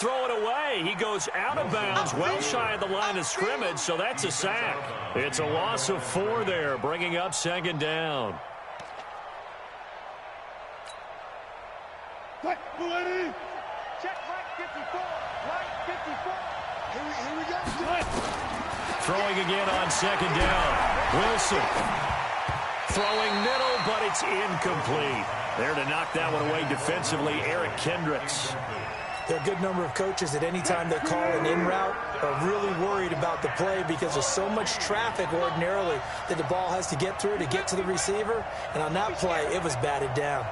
Throw it away. He goes out of bounds, well shy of the line of scrimmage, so that's a sack. It's a loss of 4 there, bringing up second down. Check right 54. Right 54. Here we go. Throwing again on second down. Wilson. Throwing middle, but it's incomplete. There to knock that one away defensively, Eric Kendricks. There are a good number of coaches at any time they call an in route are really worried about the play because there's so much traffic ordinarily that the ball has to get through to get to the receiver. And on that play, it was batted down.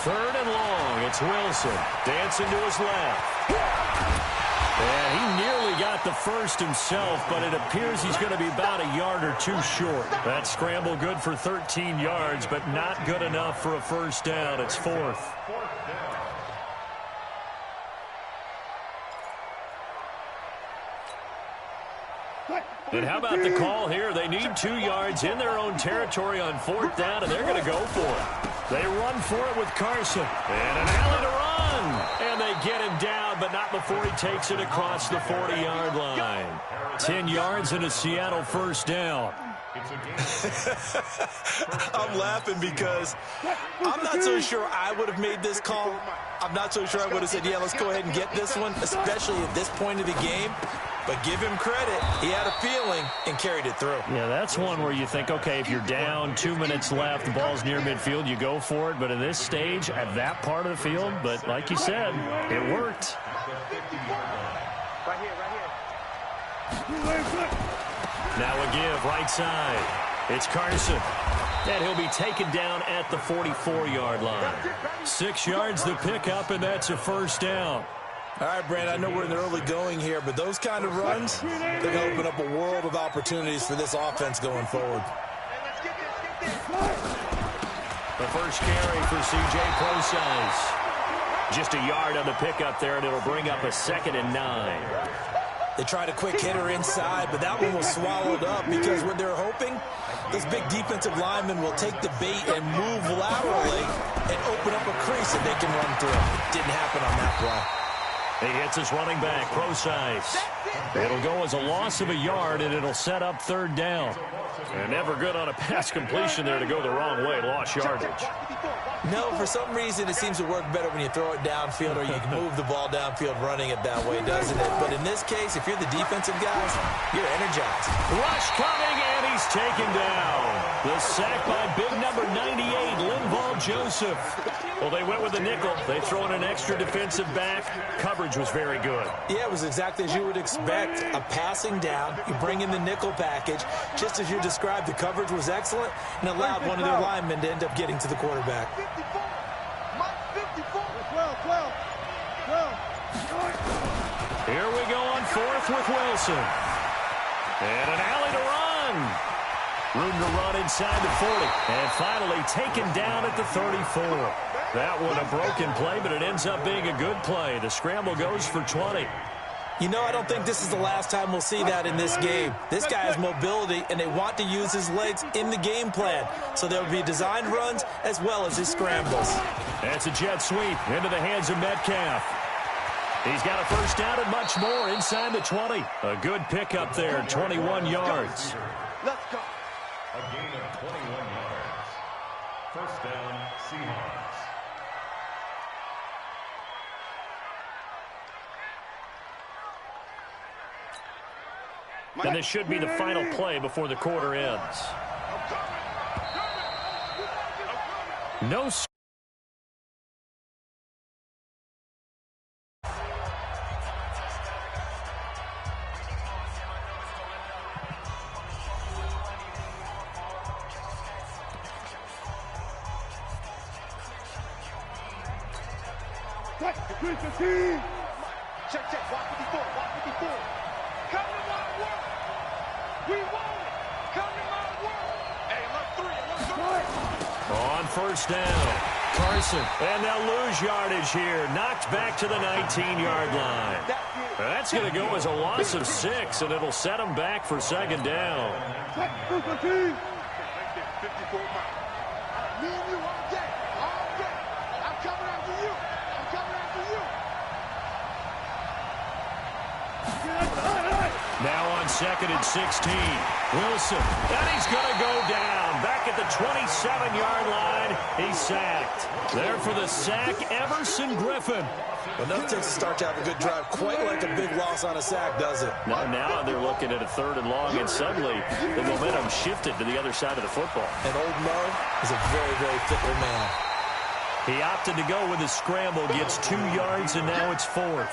3rd and long. It's Wilson. Dancing to his left. And he nearly got the first himself, but it appears he's going to be about a yard or 2 short. That scramble good for 13 yards, but not good enough for a first down. It's 4th. And how about the call here? They need 2 yards in their own territory on 4th down, and they're going to go for it. They run for it with Carson. And an alley to run. And they get him down, but not before he takes it across the 40-yard line. 10 yards and a Seattle first down. I'm laughing because I'm not so sure I would have made this call. I'm not so sure I would have said, yeah, let's go ahead and get this one, especially at this point of the game. But give him credit. He had a feeling and carried it through. Yeah, that's one where you think, okay, if you're down, 2 minutes left, the ball's near midfield, you go for it. But at this stage, at that part of the field, but like you said, it worked. Right here. Now a give, right side. It's Carson. And he'll be taken down at the 44-yard line. 6 yards the pickup, and that's a first down. All right, Brad, I know we're in the early going here, but those kind of runs, they're going to open up a world of opportunities for this offense going forward. The first carry for C.J. Procise. Just a yard on the pickup there, and it'll bring up a 2nd and 9. They tried a quick hitter inside, but that one was swallowed up because what they're hoping, those big defensive linemen will take the bait and move laterally and open up a crease that they can run through. It didn't happen on that play. He hits his running back, Procise. It'll go as a loss of a yard, and it'll set up 3rd down. And never good on a pass completion there to go the wrong way, lost yardage. No, for some reason, it seems to work better when you throw it downfield or you can move the ball downfield running it that way, doesn't it? But in this case, if you're the defensive guys, you're energized. Rush coming, and he's taken down. The sack by big number 98, Linval Joseph. Well, they went with the nickel. They throw in an extra defensive back. Coverage was very good. Yeah, it was exactly as you would expect. A passing down, you bring in the nickel package. Just as you described, the coverage was excellent and allowed one of their linemen to end up getting to the quarterback. Here we go on 4th with Wilson. And an alley to run. Room to run inside the 40. And finally taken down at the 34. That one a broken play, but it ends up being a good play. The scramble goes for 20. You know, I don't think this is the last time we'll see that in this game. This guy has mobility, and they want to use his legs in the game plan. So there will be designed runs as well as his scrambles. That's a jet sweep into the hands of Metcalf. He's got a first down and much more inside the 20. A good pickup there, 21 yards. Let's go. A gain of 21 yards. First down, Seahawks. And this should be the final play before the quarter ends. No. Check, check, walk 54, walk 54. Come to my work. We want it. Come to my work. Hey, look 3, look 3. On first down, Carson. And they'll lose yardage here. Knocked back to the 19-yard line. That's going to go as a loss of 6, and it'll set them back for second down. 54 miles. Me and you all day. All day. I'm coming after you. I'm coming after you. Now on 2nd and 16. Wilson, and he's going to go down. Back at the 27-yard line, he's sacked. There for the sack, Everson Griffin. Well, nothing takes a start to have a good drive quite like a big loss on a sack, does it? Now they're looking at a 3rd and long, and suddenly the momentum shifted to the other side of the football. And old Mo is a very, very fickle man. He opted to go with a scramble, gets 2 yards, and now it's 4th.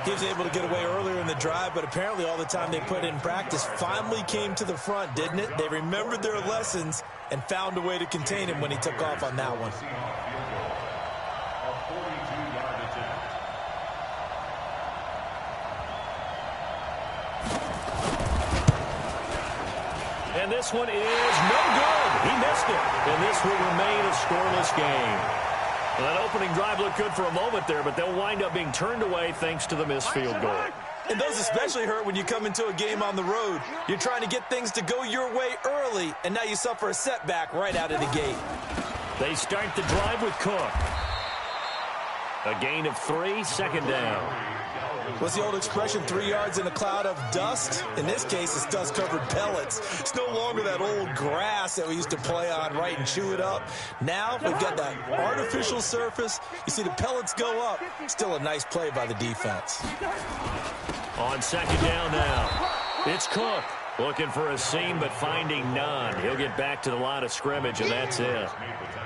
He was able to get away earlier in the drive, but apparently all the time they put in practice finally came to the front, didn't it? They remembered their lessons and found a way to contain him when he took off on that one. And this one is no good. He missed it. And this will remain a scoreless game. Well, that opening drive looked good for a moment there, but they'll wind up being turned away thanks to the missed field goal. And those especially hurt when you come into a game on the road. You're trying to get things to go your way early, and now you suffer a setback right out of the gate. They start the drive with Cook. A gain of 3, 2nd down. What's the old expression, 3 yards in a cloud of dust? In this case, it's dust-covered pellets. It's no longer that old grass that we used to play on, right, and chew it up. Now we've got that artificial surface. You see the pellets go up. Still a nice play by the defense. On 2nd down now, it's Cook. Looking for a seam, but finding none. He'll get back to the line of scrimmage, and that's it.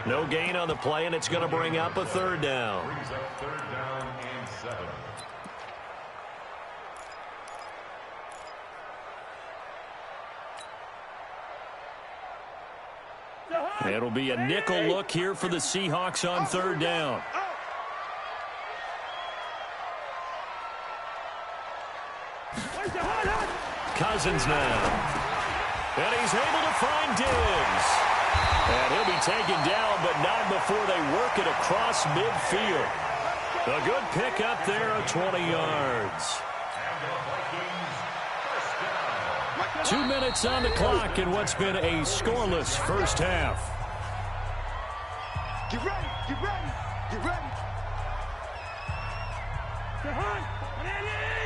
No gain on the play, and it's going to bring up a 3rd down. Brings up 3rd down and 7. It'll be a nickel look here for the Seahawks on 3rd down. Cousins now. And he's able to find Diggs. And he'll be taken down, but not before they work it across midfield. A good pickup there of 20 yards. 2 minutes on the clock in what's been a scoreless first half. Get ready, get ready, get ready.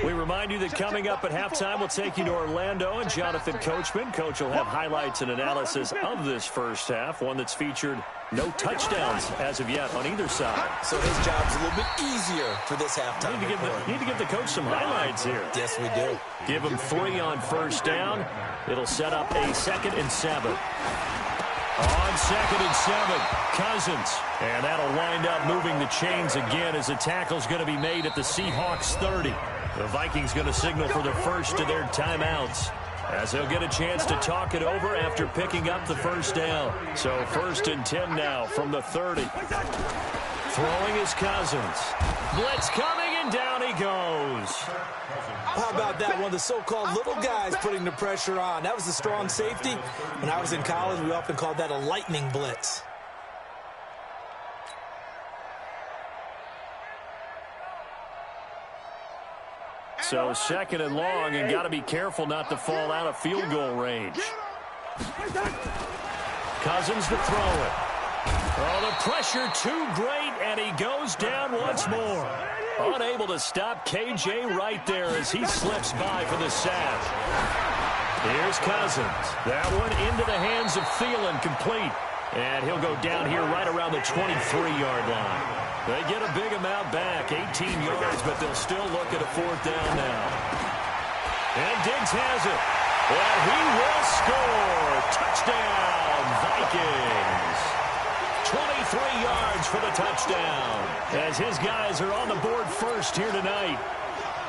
We remind you that coming up at halftime, we'll take you to Orlando and Jonathan Coachman. Coach will have highlights and analysis of this first half, one that's featured no touchdowns as of yet on either side. So his job's a little bit easier for this halftime. Need to give the coach some highlights here. Yes, we do. Give him 3 on 1st down. It'll set up a 2nd and 7. On 2nd and 7, Cousins. And that'll wind up moving the chains again as the tackle's going to be made at the Seahawks 30. The Vikings going to signal for the first of their timeouts, as they'll get a chance to talk it over after picking up the 1st down. So 1st and 10 now from the 30. Throwing is Cousins. Blitz coming, and down he goes. How about that? One of the so-called little guys putting the pressure on. That was a strong safety. When I was in college, we often called that a lightning blitz. So 2nd and long, and got to be careful not to fall out of field goal range. Cousins to throw it. Oh, the pressure too great, and he goes down once more. Unable to stop KJ right there as he slips by for the sack. Here's Cousins. That one into the hands of Thielen, complete. And he'll go down here right around the 23-yard line. They get a big amount back, 18 yards, but they'll still look at a 4th down now. And Diggs has it. And he will score. Touchdown, Vikings. 23 yards for the touchdown, as his guys are on the board first here tonight.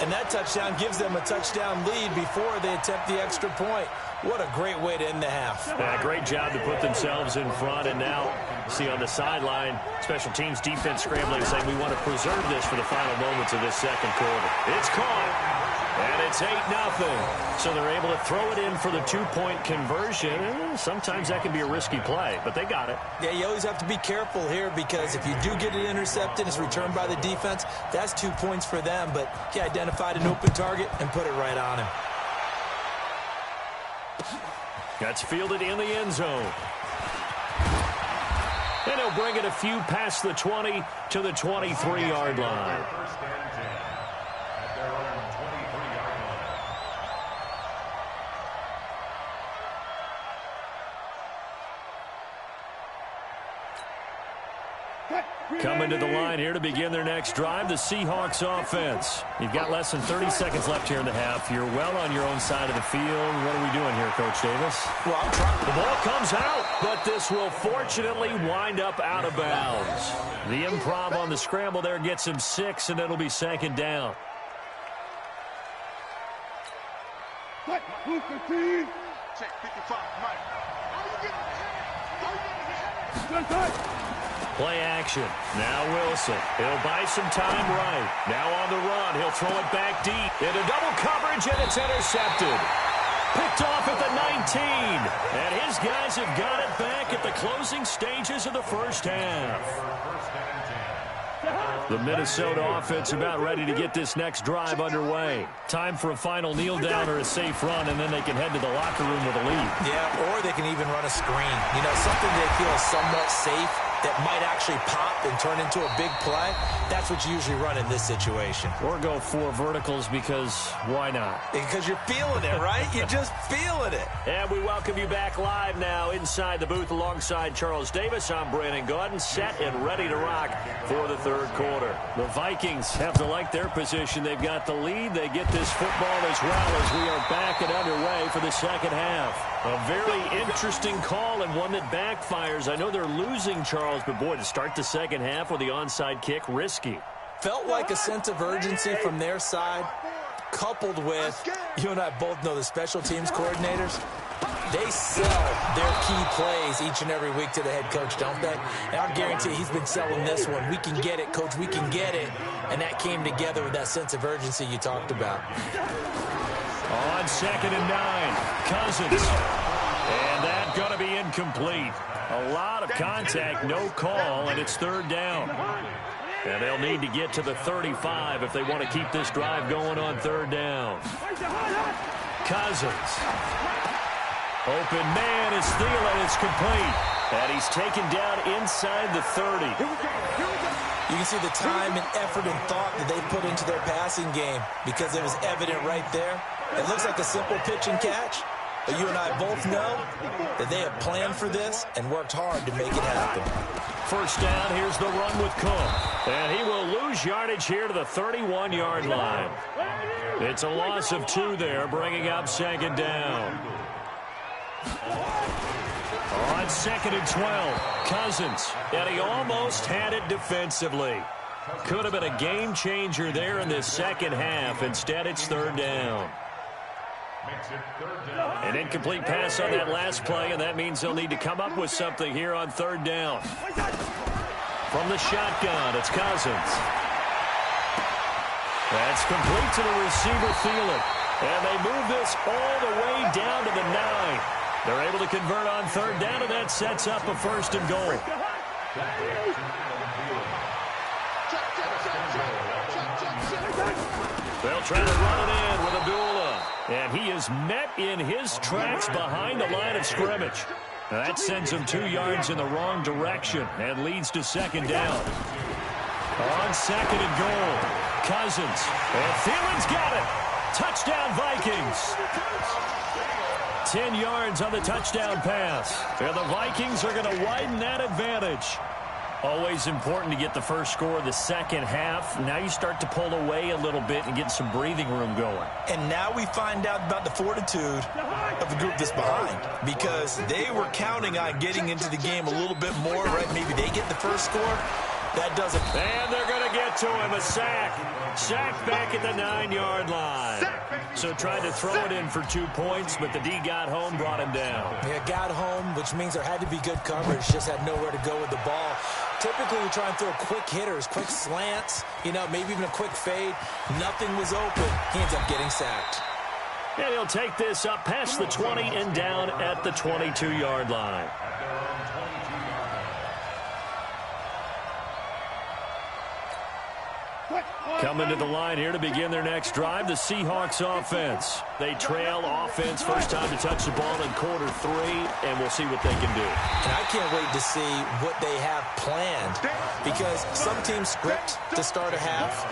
And that touchdown gives them a touchdown lead before they attempt the extra point. What a great way to end the half. Yeah, great job to put themselves in front. And now, see on the sideline, special teams defense scrambling, saying we want to preserve this for the final moments of this 2nd quarter. It's caught. And it's 8-0. So they're able to throw it in for the 2-point conversion. Sometimes that can be a risky play, but they got it. Yeah, you always have to be careful here, because if you do get it intercepted, it's returned by the defense, that's 2 points for them. But he identified an open target and put it right on him. That's fielded in the end zone. And he'll bring it a few past the 20 to the 23-yard line. Coming to the line here to begin their next drive, the Seahawks offense. You've got less than 30 seconds left here in the half. You're well on your own side of the field. What are we doing here, Coach Davis? Well, I'm trying. The ball comes out, but this will fortunately wind up out of bounds. The improv on the scramble there gets him 6, and it'll be second down. Check 55, Mike. Play action. Now Wilson. He'll buy some time right. Now on the run. He'll throw it back deep. Into double coverage, and it's intercepted. Picked off at the 19. And his guys have got it back at the closing stages of the first half. The Minnesota offense about ready to get this next drive underway. Time for a final kneel down or a safe run, and then they can head to the locker room with a lead. Yeah, or they can even run a screen. You know, something they feel is somewhat safe that might actually pop and turn into a big play. That's what you usually run in this situation. Or go 4 verticals because why not? Because you're feeling it, right? You're just feeling it. And we welcome you back live now inside the booth alongside Charles Davis. I'm Brandon Gaudin, set and ready to rock for the third quarter. The Vikings have to like their position. They've got the lead. They get this football as well as we are back and underway for the second half. A very interesting call and one that backfires. I know they're losing, Charles, but boy, to start the second half with the onside kick, risky. Felt like a sense of urgency from their side, coupled with, you and I both know the special teams coordinators, they sell their key plays each and every week to the head coach, don't they? And I'll guarantee he's been selling this one. We can get it, coach, we can get it. And that came together with that sense of urgency you talked about. On 2nd and 9, Cousins. And that's going to be incomplete. A lot of contact, no call, and it's third down. And they'll need to get to the 35 if they want to keep this drive going on third down. Cousins. Open man is Thielen. It's complete. And he's taken down inside the 30. You can see the time and effort and thought that they put into their passing game because it was evident right there. It looks like a simple pitch and catch, but you and I both know that they have planned for this and worked hard to make it happen. First down, here's the run with Cook. And he will lose yardage here to the 31-yard line. It's a loss of 2 there, bringing up second down. On 2nd and 12, Cousins. And he almost had it defensively. Could have been a game changer there in this second half. Instead, it's third down. An incomplete pass on that last play, and that means they'll need to come up with something here on third down. From the shotgun, it's Cousins. That's complete to the receiver, Thielen. And they move this all the way down to the 9. They're able to convert on third down, and that sets up a first and goal. They'll try to run it in with Abdullah. And he is met in his tracks behind the line of scrimmage. Now that sends him 2 yards in the wrong direction and leads to second down. On 2nd and goal, Cousins. And Thielen's got it. Touchdown, Vikings. 10 yards on the touchdown pass. And the Vikings are going to widen that advantage. Always important to get the first score of the second half. Now you start to pull away a little bit and get some breathing room going. And now we find out about the fortitude of the group that's behind, because they were counting on getting into the game a little bit more, right? Maybe they get the first score. That doesn't. And they're going to get to him. A sack. Sack back at the 9-yard line. So tried to throw it in for 2 points, but the D got home, brought him down. Yeah, got home, which means there had to be good coverage. Just had nowhere to go with the ball. Typically, we try and throw quick hitters, quick slants, you know, maybe even a quick fade. Nothing was open. He ends up getting sacked. And he'll take this up past the 20 and down at the 22-yard line. Coming to the line here to begin their next drive, the Seahawks offense. They trail offense, first time to touch the ball in quarter 3, and we'll see what they can do. And I can't wait to see what they have planned, because some teams script to start a half.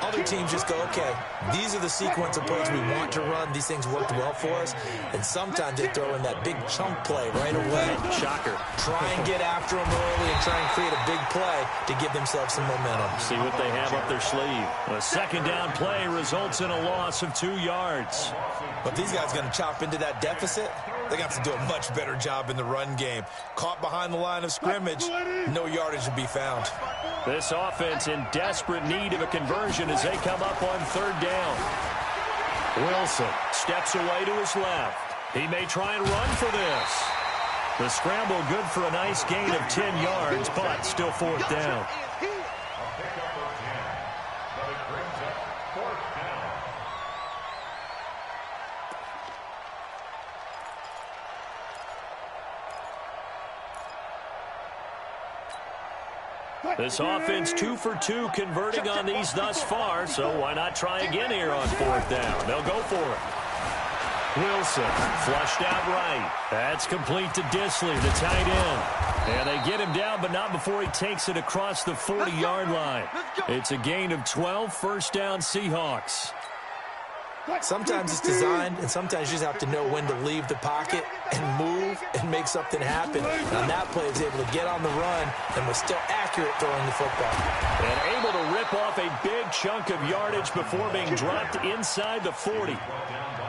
other teams just go, okay, these are the sequence of plays we want to run. These things worked well for us. And sometimes they throw in that big chunk play right away. Shocker. Try and get after them early and try and create a big play to give themselves some momentum. See what they have up their sleeve. A second down play results in a loss of 2 yards. But these guys going to chop into that deficit, they got to do a much better job in the run game. Caught behind the line of scrimmage, no yardage to be found. This offense in desperate need of a conversion as they come up on 3rd down. Wilson steps away to his left. He may try and run for this. The scramble good for a nice gain of 10 yards, but still 4th down. This offense 2 for 2 converting on these thus far, so why not try again here on 4th down? They'll go for it. Wilson flushed out right. That's complete to Disley, the tight end. And they get him down, but not before he takes it across the 40-yard line. It's a gain of 12, 1st down Seahawks. Sometimes it's designed, and sometimes you just have to know when to leave the pocket and move and make something happen. And on that play, he was able to get on the run and was still accurate throwing the football. And able to rip off a big chunk of yardage before being dropped inside the 40.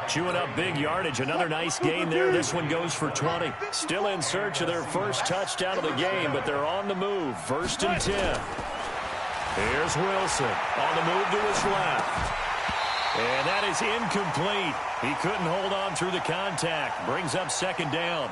Chewing up big yardage. Another nice gain there. This one goes for 20. Still in search of their first touchdown of the game, but they're on the move. 1st and 10. Here's Wilson on the move to his left. And that is incomplete. He couldn't hold on through the contact. Brings up 2nd down.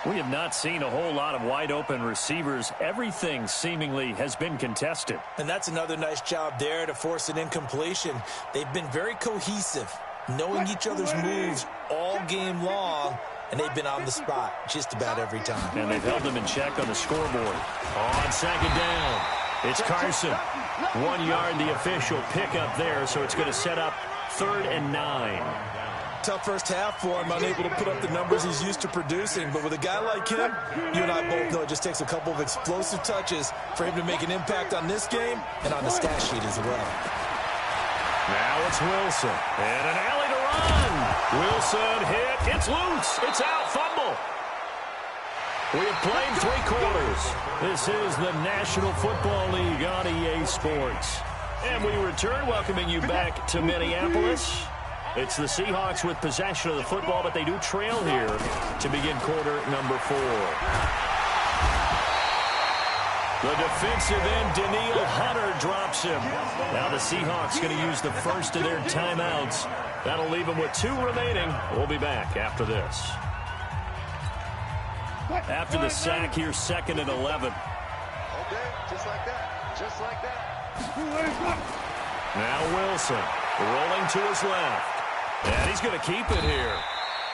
We have not seen a whole lot of wide-open receivers. Everything seemingly has been contested. And that's another nice job there to force an incompletion. They've been very cohesive, knowing each other's moves all game long, and they've been on the spot just about every time. And they've held them in check on the scoreboard. On 2nd down, it's Carson. 1 yard, the official pickup there, so it's going to set up 3rd and 9. Tough first half for him, unable to put up the numbers he's used to producing. But with a guy like him, you and I both know it just takes a couple of explosive touches for him to make an impact on this game and on the stat sheet as well. Now it's Wilson. And an alley to run. Wilson hit. It's loose. It's out. Fumble. We have played 3 quarters. This is the National Football League on EA Sports. And we return, welcoming you back to Minneapolis. It's the Seahawks with possession of the football, but they do trail here to begin quarter number 4. The defensive end, Daniil Hunter, drops him. Now the Seahawks going to use the first of their timeouts. That'll leave them with 2 remaining. We'll be back after this. After the sack, here's 2nd and 11. Okay, just like that. Just like that. Now Wilson rolling to his left. And he's going to keep it here.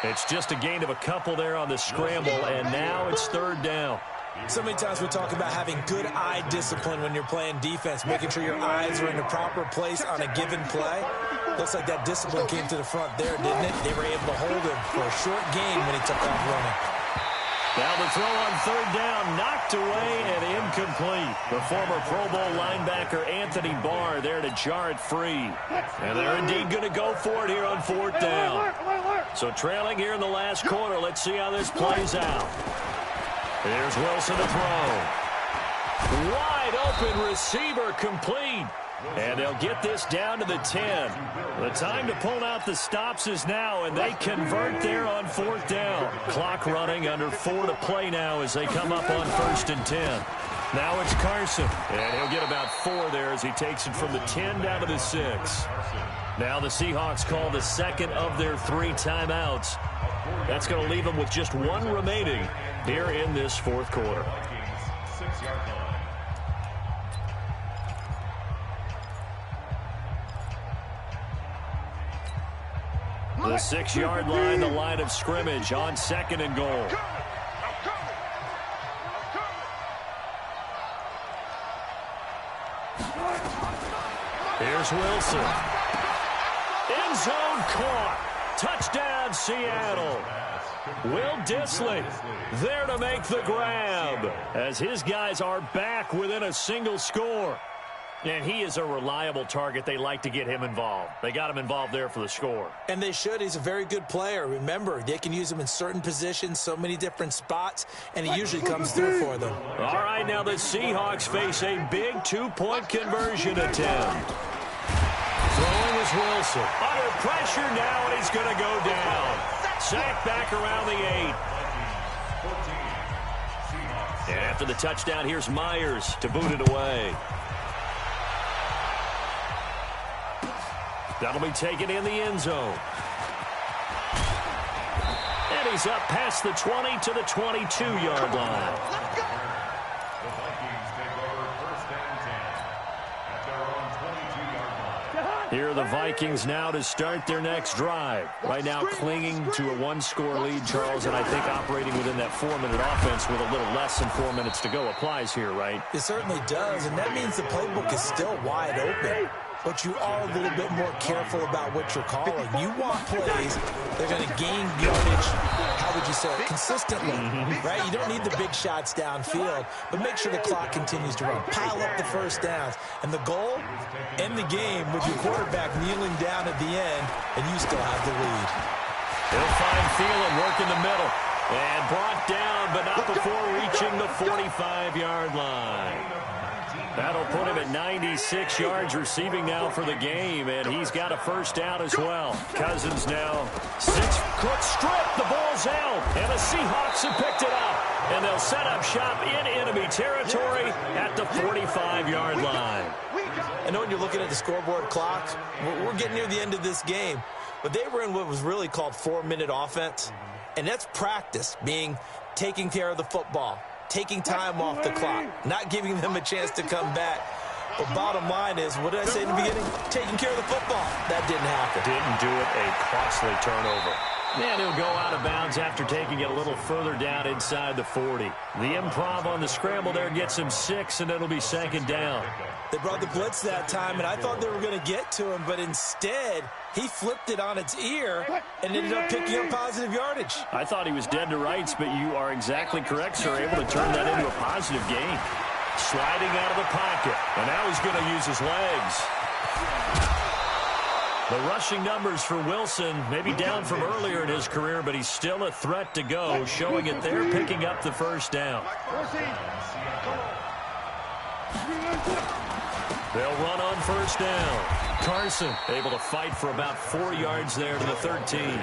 It's just a gain of a couple there on the scramble, and now it's 3rd down. So many times we talk about having good eye discipline when you're playing defense, making sure your eyes are in the proper place on a given play. Looks like that discipline came to the front there, didn't it? They were able to hold him for a short gain when he took off running. Now the throw on 3rd down, knocked away and incomplete. The former Pro Bowl linebacker Anthony Barr there to jar it free. And they're indeed going to go for it here on 4th down. So trailing here in the last quarter, let's see how this plays out. Here's Wilson to throw. Wide open receiver complete. And they'll get this down to the 10. The time to pull out the stops is now, and they convert there on 4th down. Clock running, under 4 to play now as they come up on 1st and 10. Now it's Carson, and he'll get about 4 there as he takes it from the 10 down to the 6. Now the Seahawks call the 2nd of their 3 timeouts. That's going to leave them with just 1 remaining here in this 4th quarter. The 6-yard line, the line of scrimmage on 2nd and goal. Here's Wilson. End zone caught. Touchdown, Seattle. Will Disley there to make the grab as his guys are back within a single score. And he is a reliable target. They like to get him involved. They got him involved there for the score. And they should. He's a very good player. Remember, they can use him in certain positions, so many different spots, and he usually comes through for them. All right, now the Seahawks face a big two-point conversion attempt. Throwing is Wilson. Under pressure now, and he's going to go down. Sacked back around the 8. And after the touchdown, here's Myers to boot it away. That'll be taken in the end zone. And he's up past the 20 to the 22-yard line. The Vikings take over first and 10 at their own 22-yard line. Here are the Vikings now to start their next drive. Right now clinging to a one-score lead, Charles, and I think operating within that 4-minute offense with a little less than 4 minutes to go applies here, right? It certainly does, and that means the playbook is still wide open. But you are a little bit more careful about what you're calling. You want plays that are going to gain yardage, how would you say it, consistently, right? You don't need the big shots downfield, but make sure the clock continues to run. Pile up the first downs. And the goal, end the game with your quarterback kneeling down at the end, and you still have the lead. He'll find Thielen working the middle. And brought down, but not before reaching the 45-yard line. That'll put him at 96 yards receiving now for the game, and he's got a first down as well. Cousins now 6-foot strip. The ball's out, and the Seahawks have picked it up. And they'll set up shop in enemy territory at the 45-yard line. I know when you're looking at the scoreboard clock, we're getting near the end of this game, but they were in what was really called 4-minute offense, and that's practice, being taking care of the football, taking time off the clock, not giving them a chance to come back. But bottom line is, what did I say in the beginning? Taking care of the football. That didn't happen. Didn't do it. A costly turnover. And he'll go out of bounds after taking it a little further down inside the 40. The improv on the scramble there gets him 6, and it'll be second down. They brought the blitz that time, and I thought they were going to get to him, but instead, he flipped it on its ear and ended up picking up positive yardage. I thought he was dead to rights, but you are exactly correct, sir. Able to turn that into a positive gain. Sliding out of the pocket, and now he's going to use his legs. The rushing numbers for Wilson, maybe down from earlier in his career, but he's still a threat to go, showing it there, picking up the first down. They'll run on first down. Carson able to fight for about 4 yards there to the 13.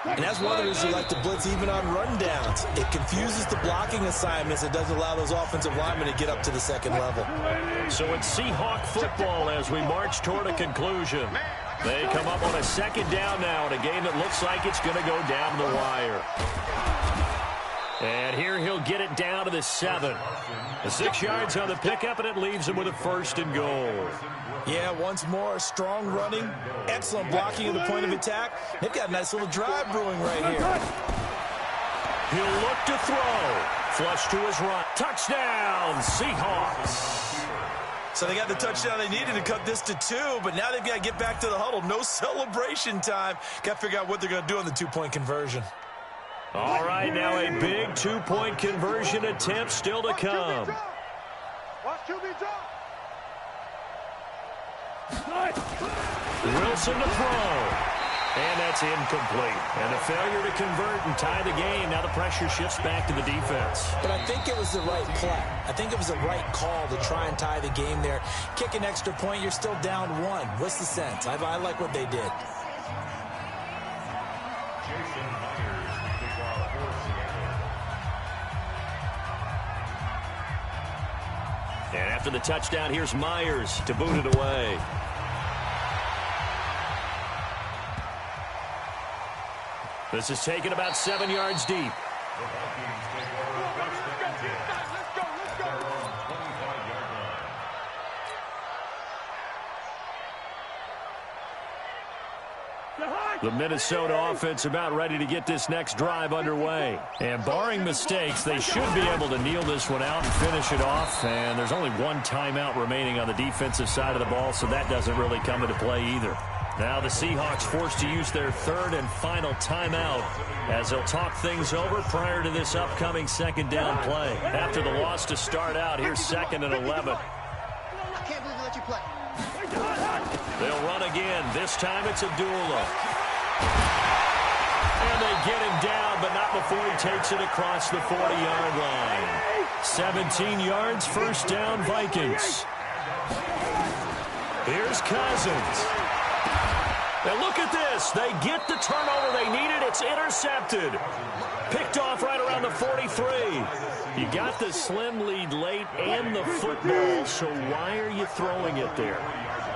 And that's one of the reasons you like to blitz even on rundowns. It confuses the blocking assignments. It doesn't allow those offensive linemen to get up to the second level. So it's Seahawk football as we march toward a conclusion. They come up on a second down now in a game that looks like it's going to go down the wire. And here he'll get it down to the 7. The 6 yards on the pickup, and it leaves him with a first and goal. Yeah, once more, strong running, excellent blocking at the point of attack. They've got a nice little drive brewing right here. He'll look to throw. Flush to his right. Touchdown, Seahawks. So they got the touchdown they needed to cut this to 2, but now they've got to get back to the huddle. No celebration time. Got to figure out what they're going to do on the two-point conversion. All right, now a big two-point conversion attempt still to come. Wilson to throw. And that's incomplete. And a failure to convert and tie the game. Now the pressure shifts back to the defense. But I think it was the right play. I think it was the right call to try and tie the game there. Kick an extra point, you're still down 1. What's the sense? I like what they did. And after the touchdown, here's Myers to boot it away. This is taken about 7 yards deep. The Minnesota offense about ready to get this next drive underway. And barring mistakes, they should be able to kneel this one out and finish it off. And there's only one timeout remaining on the defensive side of the ball, so that doesn't really come into play either. Now the Seahawks forced to use their third and final timeout as they'll talk things over prior to this upcoming second down play. After the loss to start out, here's 2nd and 11. They'll run again. This time it's a duel. And they get him down, but not before he takes it across the 40-yard line. 17 yards, first down, Vikings. Here's Cousins. And look at this. They get the turnover they needed. It's intercepted. Picked off right around the 43. You got the slim lead late and the football, so why are you throwing it there?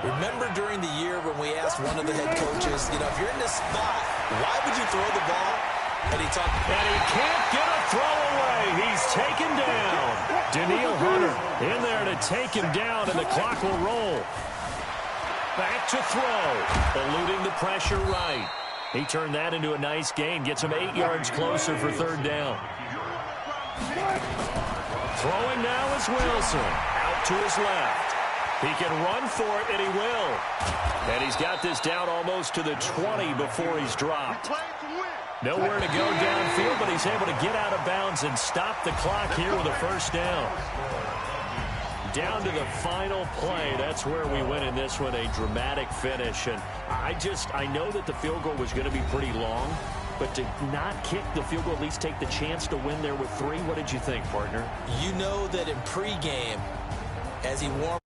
Remember during the year when we asked one of the head coaches, if you're in this spot, why would you throw the ball? And he can't get a throw away. He's taken down. Daniil Hunter in there to take him down, and the clock will roll. Back to throw. Eluding the pressure right. He turned that into a nice gain. Gets him 8 yards closer for third down. Throwing now is Wilson. Out to his left. He can run for it, and he will. And he's got this down almost to the 20 before he's dropped. Nowhere to go downfield, but he's able to get out of bounds and stop the clock here with a first down. Down to the final play. That's where we win in this one, a dramatic finish. And I know that the field goal was going to be pretty long, but to not kick the field goal, at least take the chance to win there with 3, what did you think, partner? You know that in pregame, as he warmed